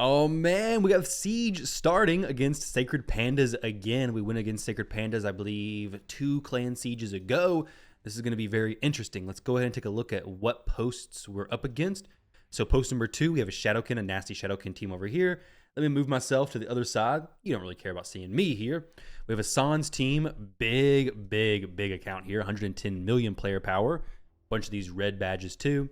Oh man, we got Siege starting against Sacred Pandas again. We went against Sacred Pandas, I believe, 2 clan sieges ago. This is going to be very interesting. Let's go ahead and take a look at what posts we're up against. So post number 2, we have a Shadowkin, a nasty Shadowkin team over here. Let me move myself to the other side. You don't really care about seeing me here. We have a Sans team, big account here, 110 million player power. Bunch of these red badges too.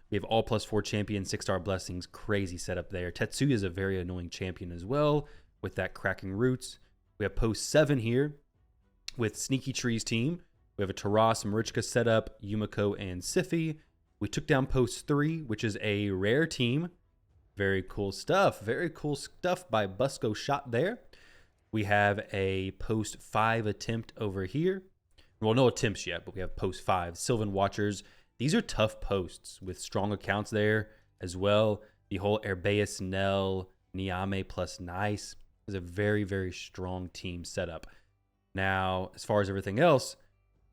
We have all +4 champions, 6-star blessings, crazy setup there. Tetsuya is a very annoying champion as well with that cracking roots. We have post 7 here with Sneaky Tree's team. We have a Taras, Marichka setup, Yumiko, and Siffy. We took down post 3, which is a rare team. Very cool stuff. Very cool stuff by Busco Shot there. We have a post 5 attempt over here. Well, no attempts yet, but we have post 5. Sylvan Watchers. These are tough posts with strong accounts there as well. The whole Herbaeus, Nell, Niame plus Nice is a very strong team setup. Now, as far as everything else,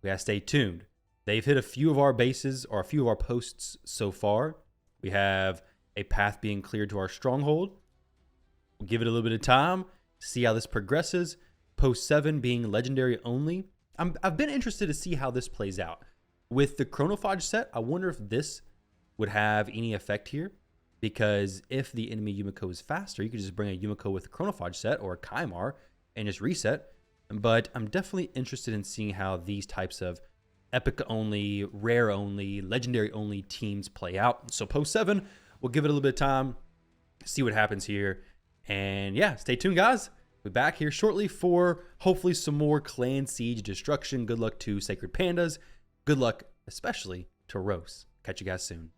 we gotta stay tuned. They've hit a few of our bases or a few of our posts so far. We have a path being cleared to our stronghold. We'll give it a little bit of time, see how this progresses. Post 7 being legendary only. I've been interested to see how this plays out. With the Chronophage set, I wonder if this would have any effect here. Because if the enemy Yumiko is faster, you could just bring a Yumiko with a Chronophage set or a Kaimar and just reset. But I'm definitely interested in seeing how these types of epic only, rare only, legendary only teams play out. So post 7, we'll give it a little bit of time, see what happens here. And yeah, stay tuned, guys. We'll be back here shortly for hopefully some more clan siege destruction. Good luck to Sacred Pandas. Good luck, especially to Rose. Catch you guys soon.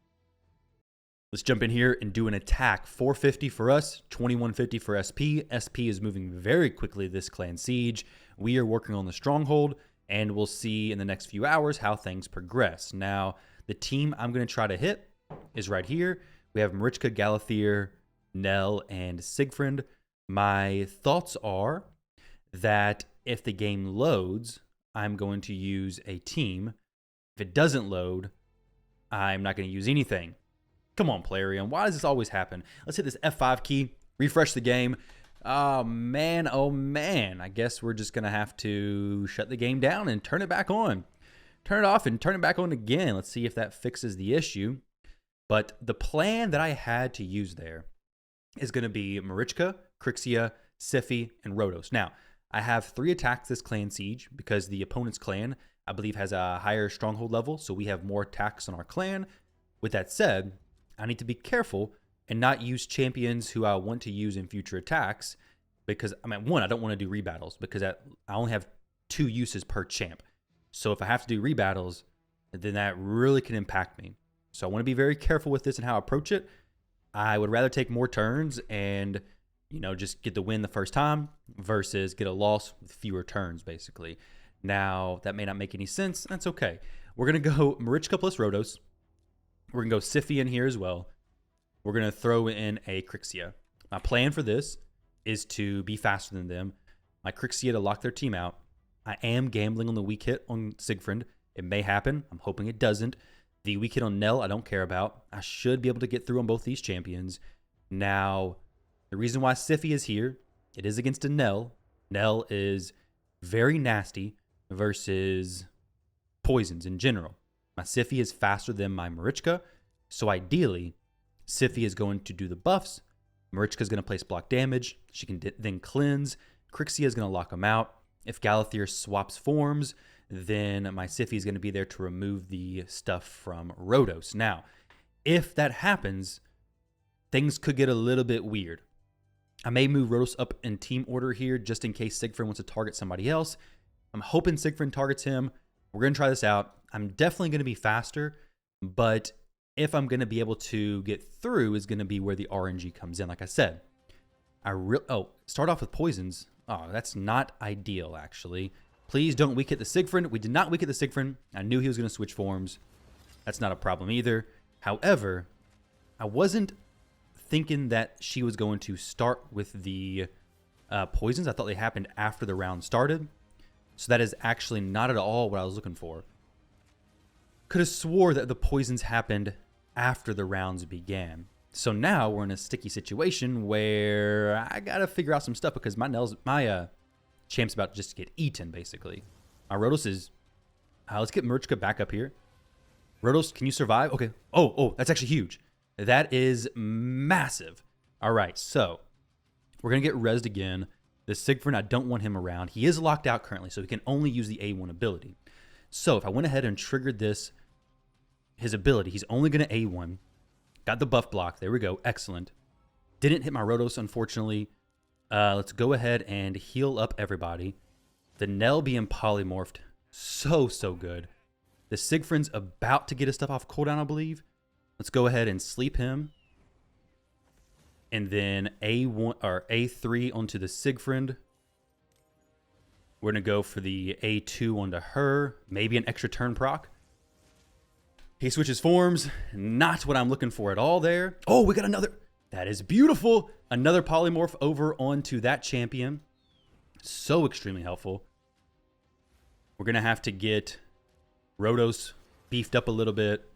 Let's jump in here and do an attack. 450 for us, 2150 for SP. SP is moving very quickly this clan siege. We are working on the stronghold, and we'll see in the next few hours how things progress. Now, the team I'm going to try to hit is right here. We have Marichka, Galathier, Nell, and Siegfried. My thoughts are that if the game loads, I'm going to use a team. If it doesn't load, I'm not going to use anything. Come on, Plarium. Why does this always happen? Let's hit this F5 key, refresh the game. Oh, man. I guess we're just going to have to shut the game down and turn it back on. Turn it off and turn it back on again. Let's see if that fixes the issue. But the plan that I had to use there is going to be Marichka, Crixia, Siffy, and Rhodos. Now, I have 3 attacks this clan siege because the opponent's clan, I believe, has a higher stronghold level, so we have more attacks on our clan. With that said, I need to be careful and not use champions who I want to use in future attacks because, one, I don't want to do rebattles because I only have 2 uses per champ. So if I have to do rebattles, then that really can impact me. So I want to be very careful with this and how I approach it. I would rather take more turns and, just get the win the first time versus get a loss with fewer turns, basically. Now, that may not make any sense. That's okay. We're going to go Marichka plus Rhodos. We're going to go Siffy in here as well. We're going to throw in a Crixia. My plan for this is to be faster than them. My Crixia to lock their team out. I am gambling on the weak hit on Siegfried. It may happen. I'm hoping it doesn't. The weak hit on Nell, I don't care about. I should be able to get through on both these champions. Now, the reason why Siffy is here, it is against a Nell. Nell is very nasty versus poisons in general. My Siffy is faster than my Marichka, so ideally, Siffy is going to do the buffs. Marichka is going to place block damage. She can then cleanse. Crixia is going to lock him out. If Galathier swaps forms, then my Siffy is going to be there to remove the stuff from Rhodos. Now, if that happens, things could get a little bit weird. I may move Rhodos up in team order here just in case Siegfried wants to target somebody else. I'm hoping Siegfried targets him. We're going to try this out. I'm definitely going to be faster, but if I'm going to be able to get through is going to be where the RNG comes in. Like I said, start off with poisons. Oh, that's not ideal, actually. Please don't weak hit the Siegfried. We did not weak hit the Siegfried. I knew he was going to switch forms. That's not a problem either. However, I wasn't thinking that she was going to start with the poisons. I thought they happened after the round started. So that is actually not at all what I was looking for. Could have swore that the poisons happened after the rounds began. So now we're in a sticky situation where I gotta figure out some stuff because my champ's about just to get eaten, basically. My Rotos is... let's get Marichka back up here. Rotos, can you survive? Okay. Oh, that's actually huge. That is massive. All right, so we're going to get rezzed again. The Siegfried, I don't want him around. He is locked out currently, so he can only use the A1 ability. So if I went ahead and triggered his ability, he's only going to A1. Got the buff block. There we go. Excellent. Didn't hit my Rotos, unfortunately. Let's go ahead and heal up everybody. The Nell being polymorphed. So good. The Siegfried's about to get his stuff off cooldown, I believe. Let's go ahead and sleep him. And then A1 or A3 onto the Siegfried. We're going to go for the A2 onto her. Maybe an extra turn proc. He switches forms. Not what I'm looking for at all there. Oh, we got another. That is beautiful. Another polymorph over onto that champion. So extremely helpful. We're going to have to get Rotos beefed up a little bit.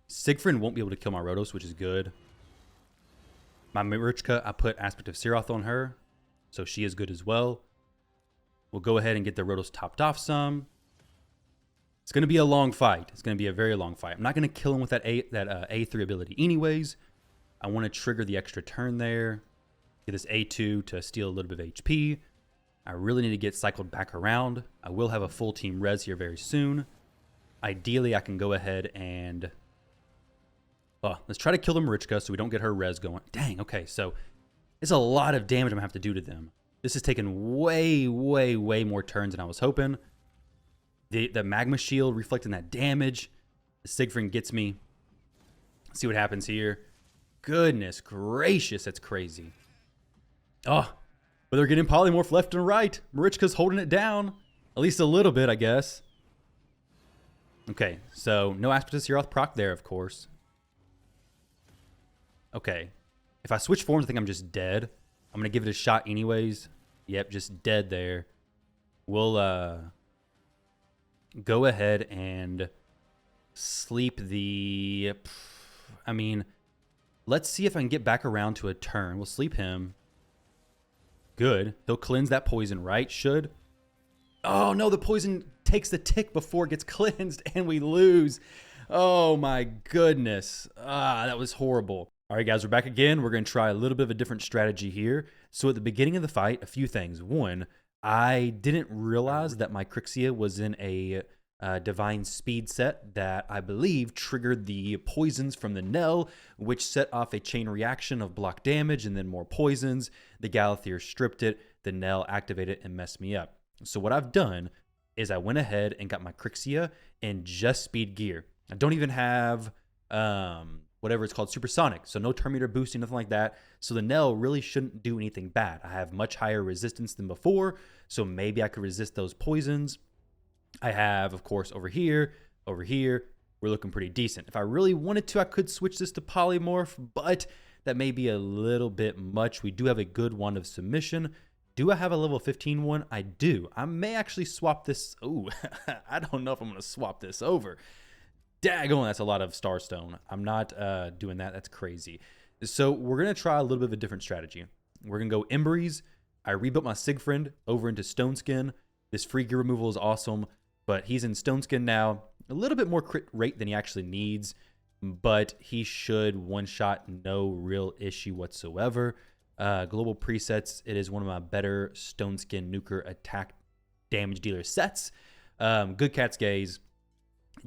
Siegfried won't be able to kill my Rotos, which is good. My Marichka, I put Aspect of Seroth on her, so she is good as well. We'll go ahead and get the Rotos topped off some. It's going to be a long fight. It's going to be a very long fight. I'm not going to kill him with that A3 ability anyways. I want to trigger the extra turn there. Get this A2 to steal a little bit of HP. I really need to get cycled back around. I will have a full team res here very soon. Ideally, I can go ahead and... let's try to kill the Marichka so we don't get her res going. Dang, okay, so it's a lot of damage I'm going to have to do to them. This has taken way more turns than I was hoping. The Magma Shield reflecting that damage. The Siegfried gets me. Let's see what happens here. Goodness gracious, that's crazy. Oh, but they're getting polymorph left and right. Marichka's holding it down. At least a little bit, I guess. Okay, so no Aspect of Seroth proc there, of course. Okay. If I switch forms, I think I'm just dead. I'm going to give it a shot anyways. Yep, just dead there. We'll go ahead and sleep the... I mean, let's see if I can get back around to a turn. We'll sleep him. Good. He'll cleanse that poison, right? Should. Oh, no, the poison takes the tick before it gets cleansed, and we lose. Oh, my goodness. That was horrible. All right, guys, we're back again. We're going to try a little bit of a different strategy here. So at the beginning of the fight, a few things. One, I didn't realize that my Crixia was in a divine speed set that I believe triggered the poisons from the Nell, which set off a chain reaction of block damage and then more poisons. The Galathier stripped it, the Nell activated it and messed me up. So what I've done is I went ahead and got my Crixia in just speed gear. I don't even have whatever it's called, supersonic. So no turn meter boosting, nothing like that. So the Nell really shouldn't do anything bad. I have much higher resistance than before, so maybe I could resist those poisons. I have, of course, over here, we're looking pretty decent. If I really wanted to, I could switch this to polymorph, but that may be a little bit much. We do have a good Wand of Submission. Do I have a level 15 one? I do. I may actually swap this. Oh, I don't know if I'm going to swap this over. Daggone, that's a lot of Starstone. I'm not doing that. That's crazy. So we're going to try a little bit of a different strategy. We're going to go Embrace. I rebuilt my Siegfried over into Stone Skin. This free gear removal is awesome, but he's in Stone Skin now. A little bit more crit rate than he actually needs, but he should one-shot, no real issue whatsoever. Global presets, it is one of my better Stone Skin Nuker attack damage dealer sets. Good Cat's Gaze.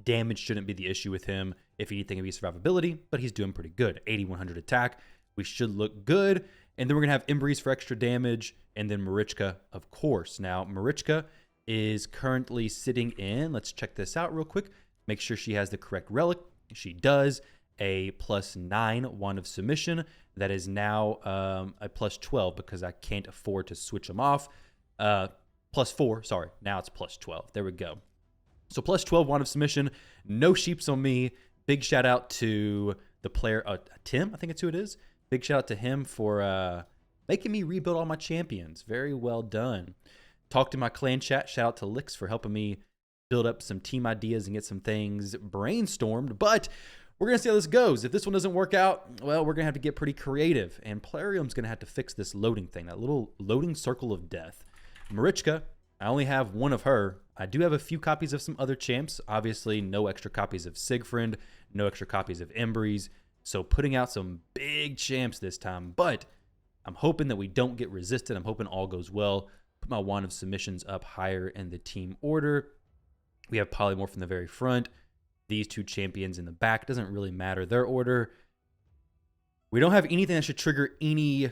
Damage shouldn't be the issue with him. If anything, it'd be survivability, but he's doing pretty good. 8100 attack. We should look good. And then we're going to have Embrace for extra damage, and then Marichka, of course. Now, Marichka is currently sitting in, let's check this out real quick, make sure she has the correct relic. She does. A +9 Wand of Submission. That is now a +12 because I can't afford to switch them off. +4, sorry. Now it's +12. There we go. So +12 Wand of Submission. No sheeps on me. Big shout out to the player, Tim, I think it's who it is. Big shout out to him for making me rebuild all my champions. Very well done. Talk to my clan chat. Shout out to Lix for helping me build up some team ideas and get some things brainstormed. But we're going to see how this goes. If this one doesn't work out, well, we're going to have to get pretty creative. And Plarium's going to have to fix this loading thing, that little loading circle of death. Marichka, I only have one of her. I do have a few copies of some other champs. Obviously, no extra copies of Siegfried, no extra copies of Embreeze. So putting out some big champs this time. But I'm hoping that we don't get resisted. I'm hoping all goes well. Put my Wand of Submissions up higher in the team order. We have Polymorph in the very front. These two champions in the back. Doesn't really matter their order. We don't have anything that should trigger any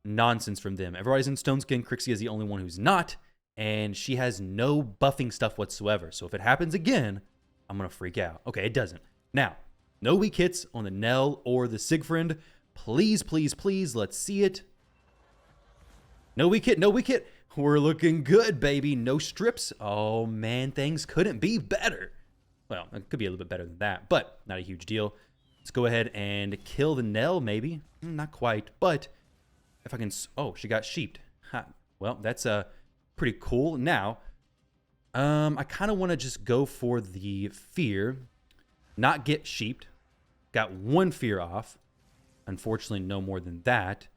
nonsense from them. Everybody's in Stone Skin. Crixia is the only one who's not. And she has no buffing stuff whatsoever. So if it happens again, I'm going to freak out. Okay, it doesn't. Now, no weak hits on the Nell or the Siegfried. Please, please, please, let's see it. No weak hit, no weak hit. We're looking good, baby. No strips. Oh, man, things couldn't be better. Well, it could be a little bit better than that, but not a huge deal. Let's go ahead and kill the Nell, maybe. Not quite, but if I can... Oh, she got sheeped. Ha. Well, that's pretty cool. Now, I kind of want to just go for the fear, not get sheeped. Got one fear off. Unfortunately, no more than that.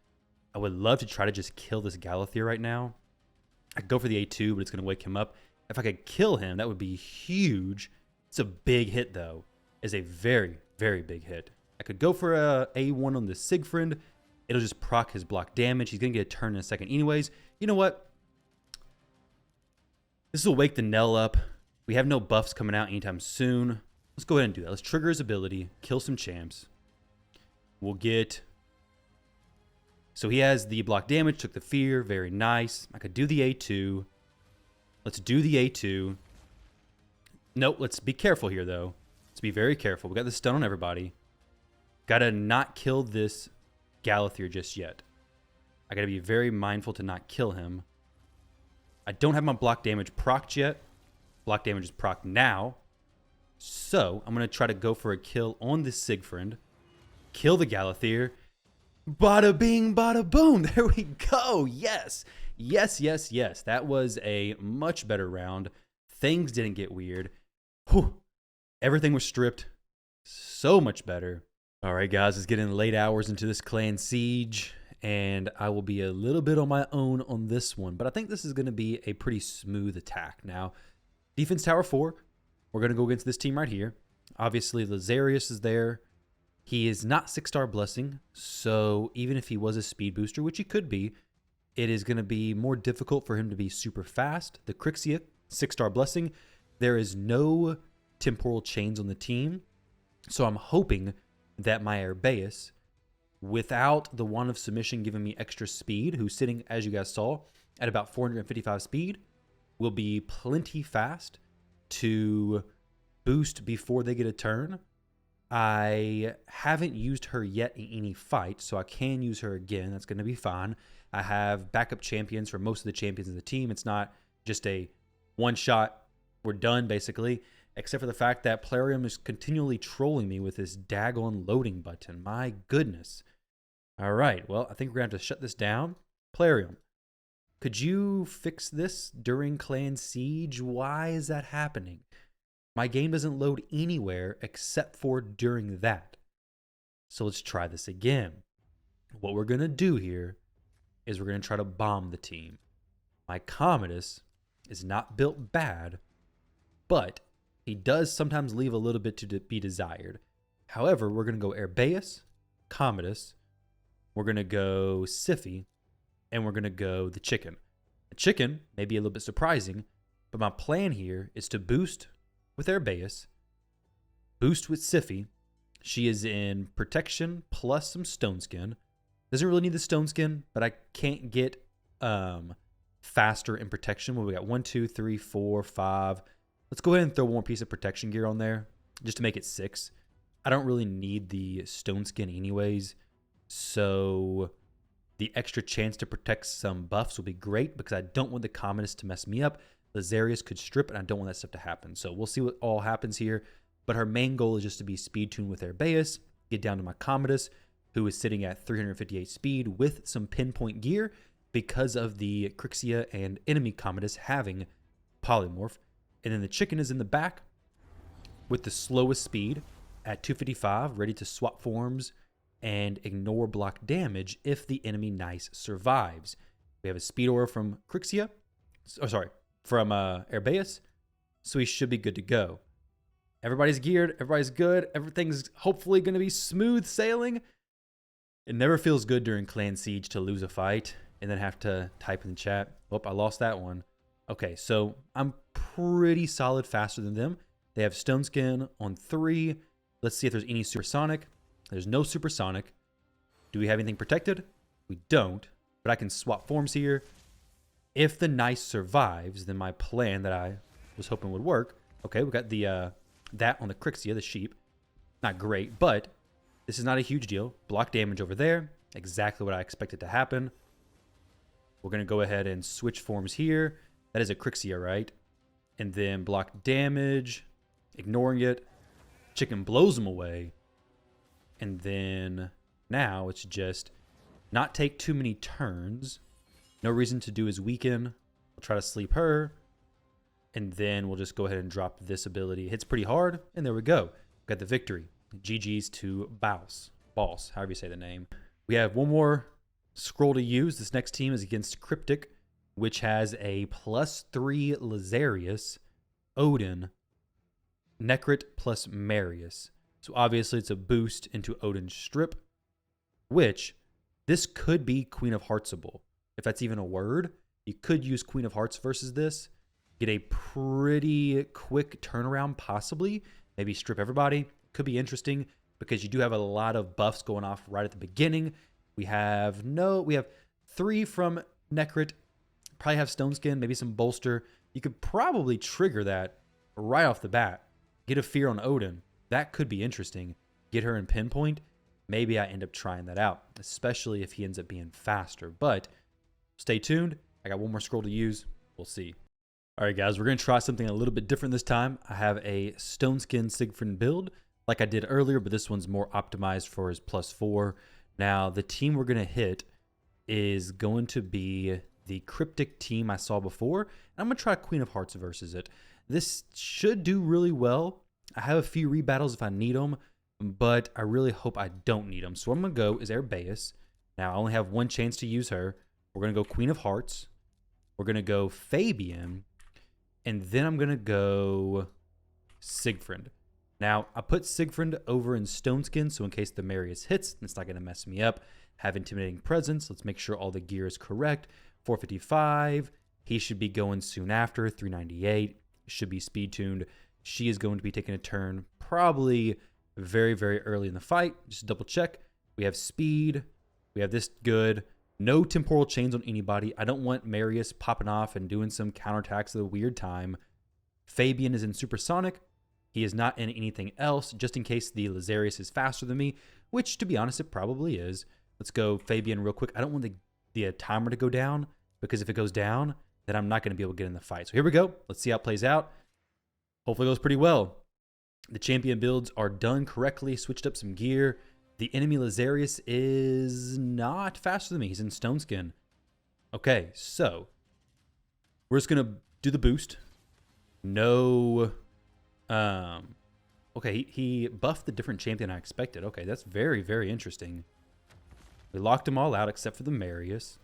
I would love to try to just kill this Galathier right now. I could go for the A2, but it's going to wake him up. If I could kill him, that would be huge. It's a big hit, though. It's a very, very big hit. I could go for a A1 on the Siegfried. It'll just proc his block damage. He's going to get a turn in a second anyways. You know what? This will wake the Nell up. We have no buffs coming out anytime soon. Let's go ahead and do that. Let's trigger his ability. Kill some champs. We'll get... So he has the block damage, took the fear. Very nice. I could do the A2. Let's do the A2. Nope, let's be careful here, though. Let's be very careful. We got the stun on everybody. Gotta not kill this Galathier just yet. I gotta be very mindful to not kill him. I don't have my block damage procced yet. Block damage is procced now. So, I'm gonna try to go for a kill on this Siegfried. Kill the Galathier. Bada bing, bada boom. There we go. Yes. Yes, yes, yes. That was a much better round. Things didn't get weird. Whew. Everything was stripped. So much better. All right, guys. It's getting late hours into this clan siege, and I will be a little bit on my own on this one, but I think this is going to be a pretty smooth attack. Now, defense tower 4. We're going to go against this team right here. Obviously, Lazarius is there. He is not 6-star blessing, so even if he was a speed booster, which he could be, it is going to be more difficult for him to be super fast. The Crixia, 6-star blessing, there is no temporal chains on the team, so I'm hoping that my Arbaeus, without the Wand of Submission giving me extra speed, who's sitting, as you guys saw, at about 455 speed, will be plenty fast to boost before they get a turn. I haven't used her yet in any fight, so I can use her again. That's going to be fine. I have backup champions for most of the champions of the team. It's not just a one-shot, we're done, basically, except for the fact that Plarium is continually trolling me with this daggone loading button. My goodness. All right, well, I think we're going to have to shut this down. Plarium, could you fix this during Clan Siege? Why is that happening? My game doesn't load anywhere except for during that. So let's try this again. What we're going to do here is we're going to try to bomb the team. My Commodus is not built bad, but he does sometimes leave a little bit to be desired. However, we're going to go Arbaeus, Commodus, we're going to go Siphi, and we're going to go the chicken. The chicken may be a little bit surprising, but my plan here is to boost with Arbaeus, boost with Siphi. She is in protection plus some stone skin. Doesn't really need the stone skin, but I can't get faster in protection. Well, we got 1, 2, 3, 4, 5. Let's go ahead and throw one more piece of protection gear on there just to make it 6. I don't really need the stone skin anyways, so the extra chance to protect some buffs will be great because I don't want the Commodus to mess me up. Lazarius could strip, and I don't want that stuff to happen. So we'll see what all happens here. But her main goal is just to be speed tuned with Arbaeus, get down to my Commodus, who is sitting at 358 speed with some pinpoint gear because of the Crixia and enemy Commodus having polymorph. And then the chicken is in the back with the slowest speed at 255, ready to swap forms and ignore block damage if the enemy nice survives. We have a speed aura from Crixia, from Herbaeus, so he should be good to go. Everybody's geared, everybody's good, everything's hopefully going to be smooth sailing. It never feels good during Clan Siege to lose a fight and then have to type in the chat. Oh, I lost that one. Okay, so I'm pretty solid faster than them. They have Stone Skin on 3. Let's see if there's any Supersonic. There's no Supersonic. Do we have anything protected? We don't, but I can swap forms here. If the Nice survives, then my plan that I was hoping would work. Okay, we got the that on the Crixia, the sheep. Not great, but this is not a huge deal. Block damage over there. Exactly what I expected to happen. We're going to go ahead and switch forms here. That is a Crixia, right? And then block damage. Ignoring it. Chicken blows them away. And then now it's just not take too many turns. No reason to do is weaken. We'll try to sleep her. And then we'll just go ahead and drop this ability. It hits pretty hard. And there we go. Got the victory. GG's to Boss, however you say the name. We have one more scroll to use. This next team is against Cryptic, which has a +3 Lazarius, Odin, Necrit plus Marius. So obviously it's a boost into Odin's Strip, which this could be Queen of Heartsable. If that's even a word, you could use Queen of Hearts versus this. Get a pretty quick turnaround, possibly. Maybe strip everybody. Could be interesting because you do have a lot of buffs going off right at the beginning. We have 3 from Necrit. Probably have Stone Skin, maybe some Bolster. You could probably trigger that right off the bat. Get a Fear on Odin. That could be interesting. Get her in Pinpoint. Maybe I end up trying that out, especially if he ends up being faster. But stay tuned. I got one more scroll to use. We'll see. All right, guys, we're going to try something a little bit different this time. I have a Stone Skin Siegfried build like I did earlier, but this one's more optimized for his +4. Now, the team we're going to hit is going to be the Cryptic team I saw before. And I'm going to try Queen of Hearts versus it. This should do really well. I have a few rebattles if I need them, but I really hope I don't need them. So what I'm going to go is Herbaeus. Now, I only have one chance to use her. We're going to go Queen of Hearts. We're going to go Fabian. And then I'm going to go Siegfried. Now, I put Siegfried over in Stone Skin, so in case the Marius hits, it's not going to mess me up. Have Intimidating Presence. Let's make sure all the gear is correct. 455. He should be going soon after. 398. Should be speed tuned. She is going to be taking a turn probably very, very early in the fight. Just double check. We have speed. We have this good. No temporal chains on anybody. I don't want Marius popping off and doing some counterattacks at a weird time. Fabian is in Supersonic. He is not in anything else, just in case the Lazarius is faster than me, which, to be honest, it probably is. Let's go Fabian real quick. I don't want the timer to go down, because if it goes down, then I'm not going to be able to get in the fight. So here we go. Let's see how it plays out. Hopefully it goes pretty well. The champion builds are done correctly. Switched up some gear. The enemy Lazarius is not faster than me. He's in Stone Skin. Okay, so we're just going to do the boost. No... okay, he buffed the different champion I expected. Okay, that's very, very interesting. We locked them all out except for the Marius.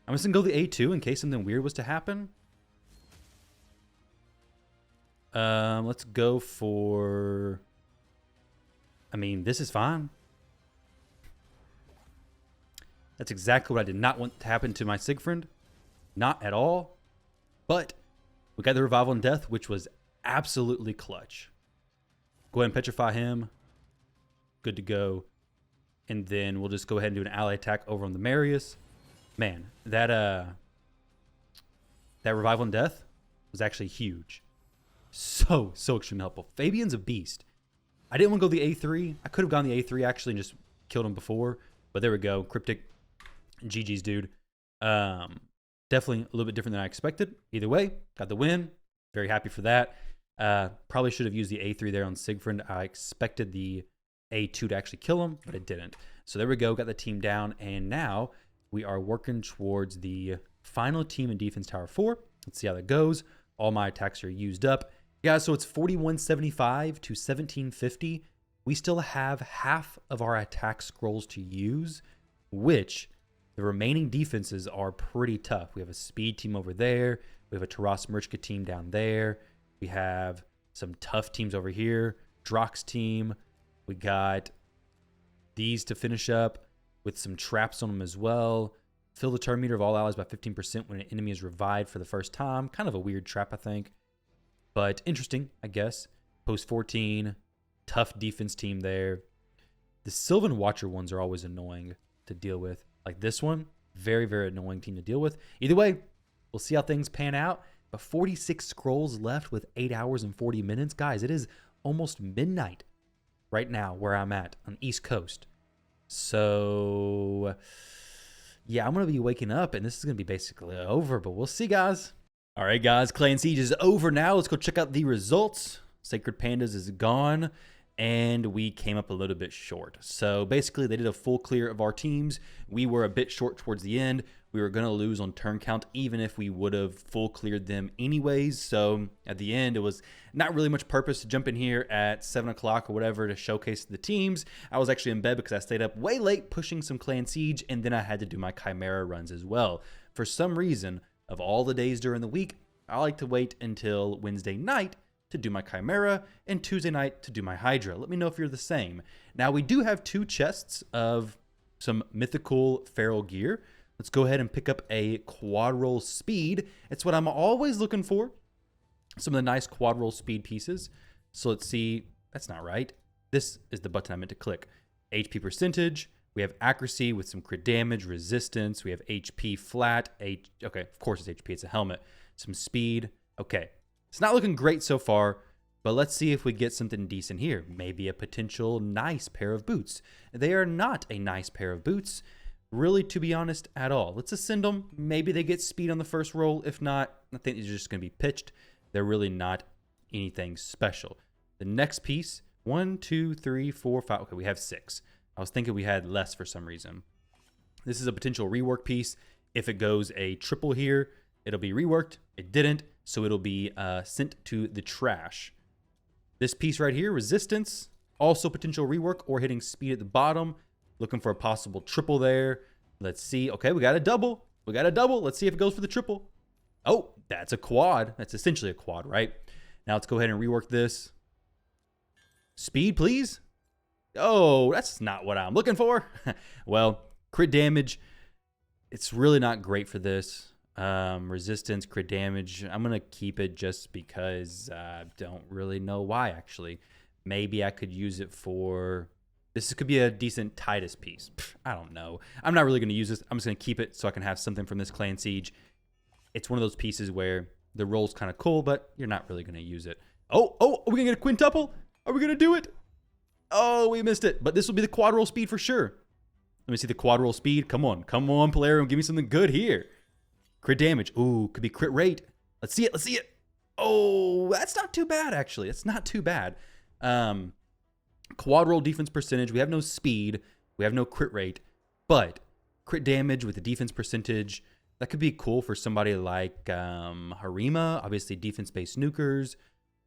I'm just going to go the A2 in case something weird was to happen. Let's go for... I mean, this is fine. That's exactly what I did not want to happen to my Siegfried. Not at all. But we got the Revival in Death, which was absolutely clutch. Go ahead and petrify him. Good to go. And then we'll just go ahead and do an ally attack over on the Marius. Man, that Revival in Death was actually huge. So extremely helpful. Fabian's a beast. I didn't want to go the A3. I could have gone the A3 actually and just killed him before. But there we go. Cryptic. GG's, dude. Definitely a little bit different than I expected. Either way, got the win. Very happy for that. Probably should have used the A3 there on Siegfried. I expected the A2 to actually kill him, but it didn't. So there we go. Got the team down. And now we are working towards the final team in Defense Tower 4. Let's see how that goes. All my attacks are used up. Yeah, so it's 4175 to 1750. We still have half of our attack scrolls to use, which the remaining defenses are pretty tough. We have a speed team over there. We have a Taras Merchka team down there. We have some tough teams over here. Drox team. We got these to finish up with some traps on them as well. Fill the turn meter of all allies by 15% when an enemy is revived for the first time. Kind of a weird trap, I think. But interesting, I guess. Post 14. Tough defense team there. The Sylvan Watcher ones are always annoying to deal with. Like this one, very, very annoying team to deal with. Either way, we'll see how things pan out. But 46 scrolls left with 8 hours and 40 minutes. Guys, it is almost midnight right now where I'm at on the East Coast. So, yeah, I'm going to be waking up and this is going to be basically over. But we'll see, guys. All right, guys, Clan Siege is over now. Let's go check out the results. Sacred Pandas is gone. And we came up a little bit short. So basically, they did a full clear of our teams. We were a bit short towards the end. We were going to lose on turn count, even if we would have full cleared them anyways. So at the end, it was not really much purpose to jump in here at 7 o'clock or whatever to showcase the teams. I was actually in bed because I stayed up way late pushing some Clan Siege, and then I had to do my Chimera runs as well. For some reason, of all the days during the week, I like to wait until Wednesday night to do my Chimera, and Tuesday night to do my Hydra. Let me know if you're the same. Now, we do have 2 chests of some mythical feral gear. Let's go ahead and pick up a quad roll speed. It's what I'm always looking for. Some of the nice quad roll speed pieces. So let's see. That's not right. This is the button I meant to click. HP percentage. We have accuracy with some crit damage, resistance. We have HP flat. Okay, of course it's HP. It's a helmet. Some speed. Okay. It's not looking great so far, but let's see if we get something decent here. Maybe a potential nice pair of boots. They are not a nice pair of boots, really, to be honest, at all. Let's ascend them. Maybe they get speed on the first roll. If not, I think they're just going to be pitched. They're really not anything special. The next piece, 1, 2, 3, 4, 5. Okay, we have 6. I was thinking we had less for some reason. This is a potential rework piece. If it goes a triple here, it'll be reworked. It didn't. So it'll be sent to the trash. This piece right here, resistance, also potential rework or hitting speed at the bottom. Looking for a possible triple there. Let's see. Okay, we got a double. We got a double. Let's see if it goes for the triple. Oh, that's a quad. That's essentially a quad, right? Now let's go ahead and rework this. Speed, please. Oh, that's not what I'm looking for. Well, crit damage. It's really not great for this. Resistance, crit damage. I'm going to keep it just because I don't really know why, actually. Maybe I could use it for... This could be a decent Titus piece. I don't know. I'm not really going to use this. I'm just going to keep it so I can have something from this Clan Siege. It's one of those pieces where the roll's kind of cool, but you're not really going to use it. Oh, are we going to get a quintuple? Are we going to do it? Oh, we missed it. But this will be the quad roll speed for sure. Let me see the quad roll speed. Come on, Polarium. Give me something good here. Crit damage. Ooh, could be crit rate. Let's see it. Oh, that's not too bad, actually. That's not too bad. Quad roll defense percentage. We have no speed. We have no crit rate. But crit damage with the defense percentage, that could be cool for somebody like Harima. Obviously, defense-based nukers.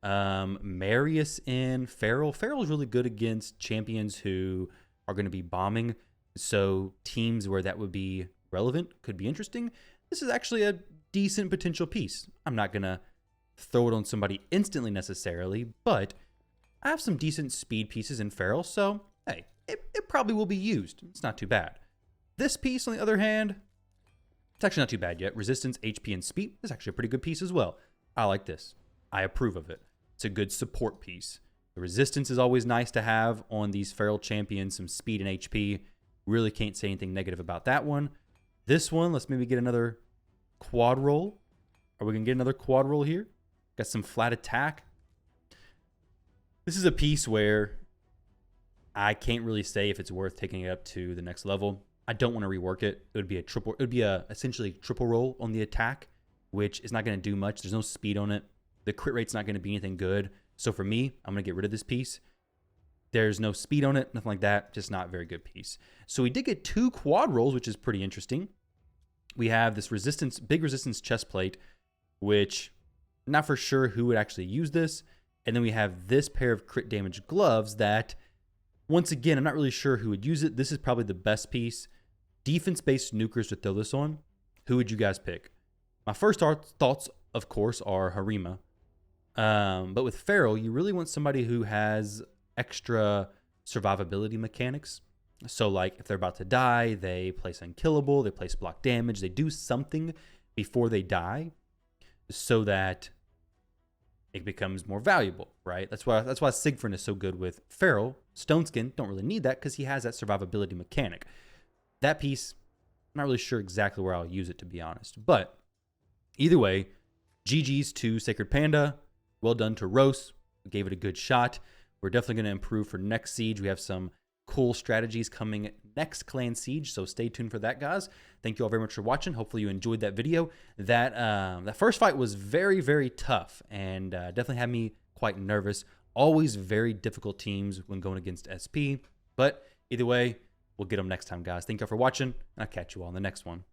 Marius and Feral. Feral is really good against champions who are going to be bombing. So teams where that would be relevant could be interesting. This is actually a decent potential piece. I'm not going to throw it on somebody instantly necessarily, but I have some decent speed pieces in Feral, so hey, it probably will be used. It's not too bad. This piece, on the other hand, it's actually not too bad yet. Resistance, HP, and speed is actually a pretty good piece as well. I like this. I approve of it. It's a good support piece. The resistance is always nice to have on these Feral champions, some speed and HP. Really can't say anything negative about that one. This one, let's maybe get another quad roll. Are we going to get another quad roll here? Got some flat attack. This is a piece where I can't really say if it's worth taking it up to the next level. I don't want to rework it. It would be a triple. It would be a essentially triple roll on the attack, which is not going to do much. There's no speed on it. The crit rate's not going to be anything good. So for me, I'm going to get rid of this piece. There's no speed on it, nothing like that. Just not a very good piece. So we did get 2 quad rolls, which is pretty interesting. We have this resistance, big resistance chest plate, which Not for sure who would actually use this. And then we have this pair of crit damage gloves that, once again, I'm not really sure who would use it. This is probably the best piece. Defense-based nukers to throw this on. Who would you guys pick? My first thoughts, of course, are Harima. But with Feral, you really want somebody who has extra survivability mechanics. So like if they're about to die, they place unkillable, they place block damage, they do something before they die so that it becomes more valuable, right? That's why Sigfrin is so good with Feral. Stoneskin don't really need that because he has that survivability mechanic. That piece, I'm not really sure exactly where I'll use it, to be honest. But either way, GG's to Sacred Panda. Well done to Rose. We gave it a good shot. We're definitely going to improve for next siege. We have some cool strategies coming next clan siege, so stay tuned for that, guys. Thank you all very much for watching. Hopefully you enjoyed that video. That first fight was very, very tough and definitely had me quite nervous. Always very difficult teams when going against SP, but either way, we'll get them next time, guys. Thank you all for watching, and I'll catch you all in the next one.